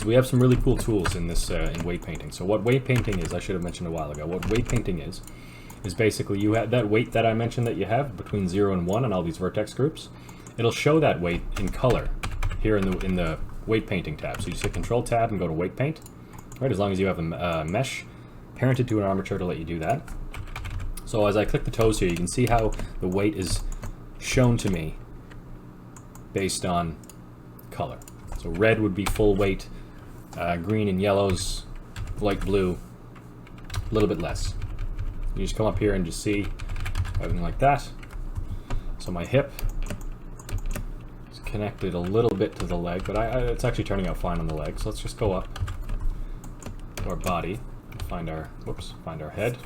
So we have some really cool tools in this in weight painting. So what weight painting is, I should have mentioned a while ago. What weight painting is basically you have that weight that I mentioned that you have between 0 and 1 on all these vertex groups. It'll show that weight in color here in the weight painting tab. So you just hit Control Tab and go to weight paint. Right, as long as you have a mesh parented to an armature to let you do that. So as I click the toes here, you can see how the weight is shown to me based on color. So red would be full weight, green and yellows, light blue, a little bit less. You just come up here and just see everything like that. So my hip is connected a little bit to the leg, but it's actually turning out fine on the leg. So let's just go up to our body and find our head.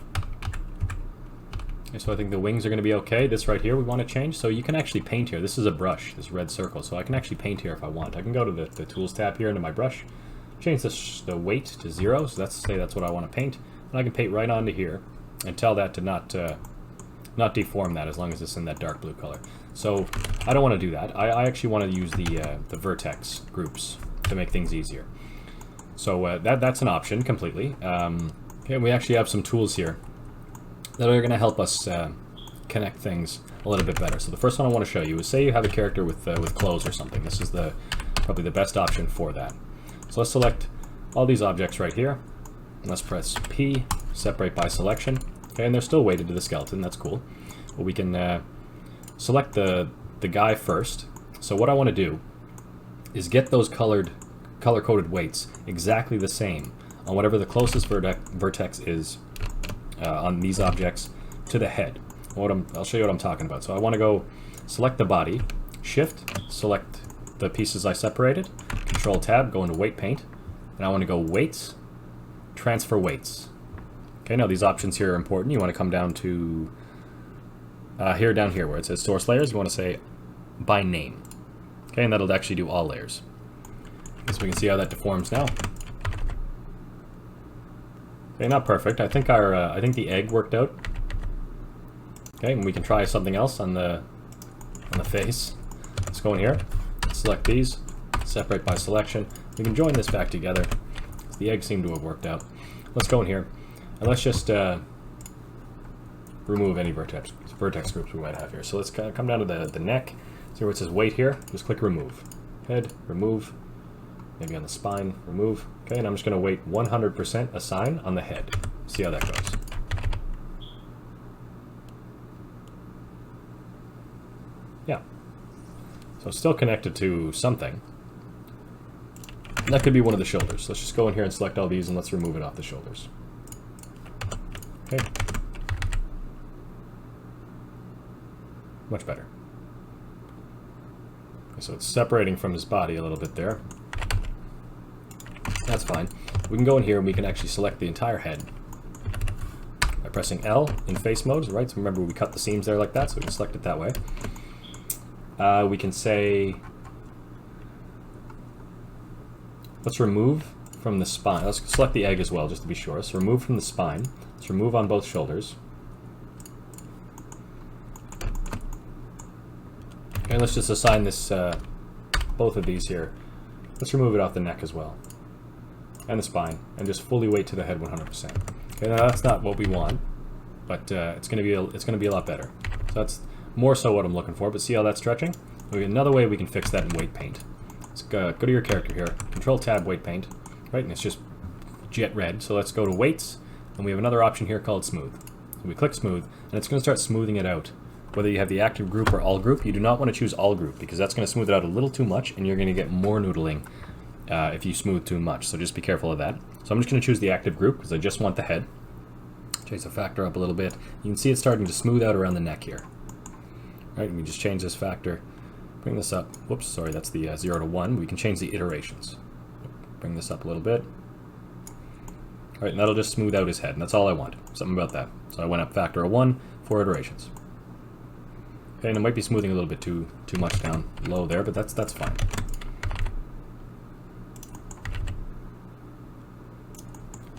Okay, so I think the wings are going to be okay. This right here we want to change. So you can actually paint here. This is a brush, this red circle. So I can actually paint here if I want. I can go to the Tools tab here into my brush, change the weight to 0. So that's what I want to paint. And I can paint right onto here and tell that to not deform that as long as it's in that dark blue color. So I don't want to do that. I actually want to use the vertex groups to make things easier. So that's an option completely. Okay, we actually have some tools here that are going to help us connect things a little bit better. So the first one I want to show you is, say you have a character with clothes or something. This is probably the best option for that. So let's select all these objects right here. And let's press P, separate by selection. Okay, and they're still weighted to the skeleton. That's cool. But we can select the guy first. So what I want to do is get those color-coded weights exactly the same on whatever the closest vertex is on these objects to the head. I'll show you what I'm talking about. So I want to go select the body, Shift, select the pieces I separated, Control Tab, go into Weight Paint, and I want to go Weights, Transfer Weights. Okay, now these options here are important. You want to come down to down here where it says Source Layers. You want to say by name. Okay, and that'll actually do all layers. So we can see how that deforms now. Okay, not perfect. I think the egg worked out. Okay, and we can try something else on the face. Let's go in here, select these, separate by selection. We can join this back together. The egg seemed to have worked out. Let's go in here and let's just remove any vertex groups we might have here. So let's come down to the neck. See where it says weight here? Just click remove. Head, remove. Maybe on the spine, remove. Okay, and I'm just going to weight 100% assign on the head. See how that goes. Yeah. So it's still connected to something. And that could be one of the shoulders. Let's just go in here and select all these and let's remove it off the shoulders. Okay. Much better. Okay, so it's separating from his body a little bit there. That's fine. We can go in here and we can actually select the entire head by pressing L in face mode, right? So remember we cut the seams there like that, so we can select it that way. We can say, let's remove from the spine. Let's select the egg as well, just to be sure. So remove from the spine. Let's remove on both shoulders. Okay, let's just assign this, both of these here. Let's remove it off the neck as well, and the spine, and just fully weight to the head 100%. Okay, now that's not what we want, but it's going to be a lot better. So that's more so what I'm looking for. But see how that's stretching? Another way we can fix that in weight paint. Let's go to your character here, Control Tab Weight Paint, right? And it's just jet red. So let's go to Weights, and we have another option here called Smooth. So we click Smooth, and it's going to start smoothing it out. Whether you have the active group or all group, you do not want to choose all group because that's going to smooth it out a little too much, and you're going to get more noodling if you smooth too much. So just be careful of that. So I'm just going to choose the active group because I just want the head. Change the factor up a little bit. You can see it's starting to smooth out around the neck here. Right, and we just change this factor. Bring this up. Whoops, sorry, that's the 0 to 1. We can change the iterations. Bring this up a little bit. All right, and that'll just smooth out his head, and that's all I want. Something about that. So I went up factor of 1, 4 iterations. Okay, and it might be smoothing a little bit too much down low there, but that's fine.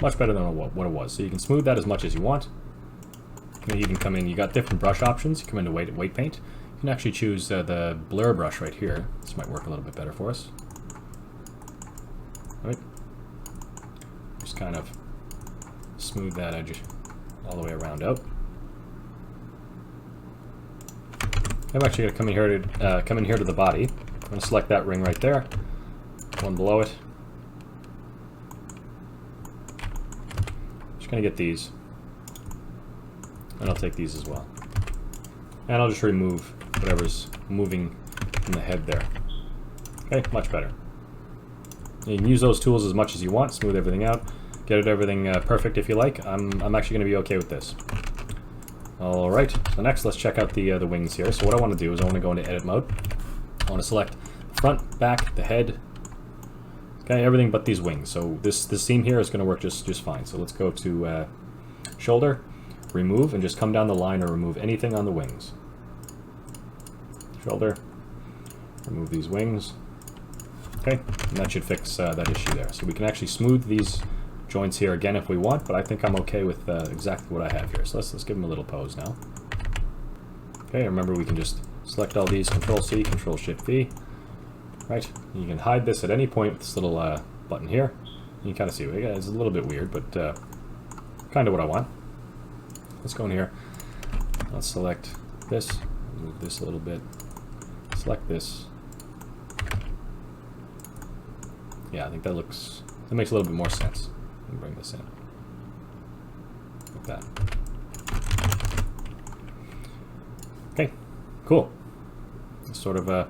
Much better than what it was. So you can smooth that as much as you want. You can even come in, you got different brush options. You come into weight paint. You can actually choose the blur brush right here. This might work a little bit better for us. right? Just kind of smooth that edge all the way around out. I'm actually going to come in here to the body. I'm going to select that ring right there, one below it. Just going to get these, and I'll take these as well. And I'll just remove whatever's moving in the head there. Okay, much better. You can use those tools as much as you want, smooth everything out, get everything perfect if you like. I'm actually going to be okay with this. Alright, so next let's check out the wings here. So what I want to do is I want to go into edit mode. I want to select the front, back, the head, okay, everything but these wings. So this seam here is going to work just fine. So let's go to shoulder, remove, and just come down the line or remove anything on the wings. Shoulder, remove these wings. Okay, and that should fix that issue there. So we can actually smooth these joints here again if we want, but I think I'm okay with exactly what I have here. So let's give them a little pose now. Okay, remember we can just select all these, Control-C, Control-Shift-V. Right, you can hide this at any point with this little button here. You can kind of see it's a little bit weird, but kind of what I want. Let's go in here. Let's select this, move this a little bit, select this. Yeah, I think that makes a little bit more sense. Let me bring this in. Like that. Okay, cool. Sort of a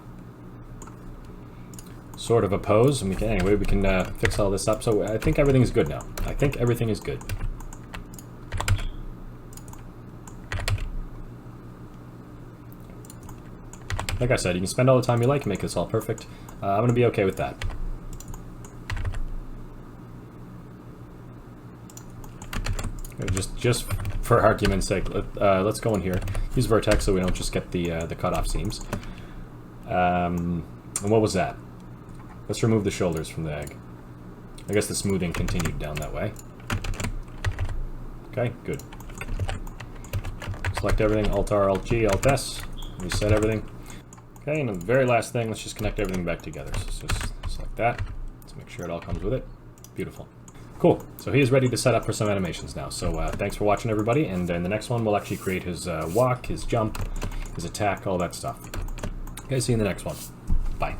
pose. And anyway, we can fix all this up. So I think everything is good now. I think everything is good. Like I said, you can spend all the time you like and make this all perfect. I'm going to be okay with that. Just for argument's sake, let's go in here. Use vertex so we don't just get the cutoff seams. And what was that? Let's remove the shoulders from the egg. I guess the smoothing continued down that way. Okay, good. Select everything, Alt-R, Alt-G, Alt-S. Reset everything. Okay, and the very last thing, let's just connect everything back together. So just select that. Let's make sure it all comes with it. Beautiful. Cool. So he is ready to set up for some animations now. So thanks for watching, everybody. And in the next one, we'll actually create his walk, his jump, his attack, all that stuff. Okay, see you in the next one. Bye.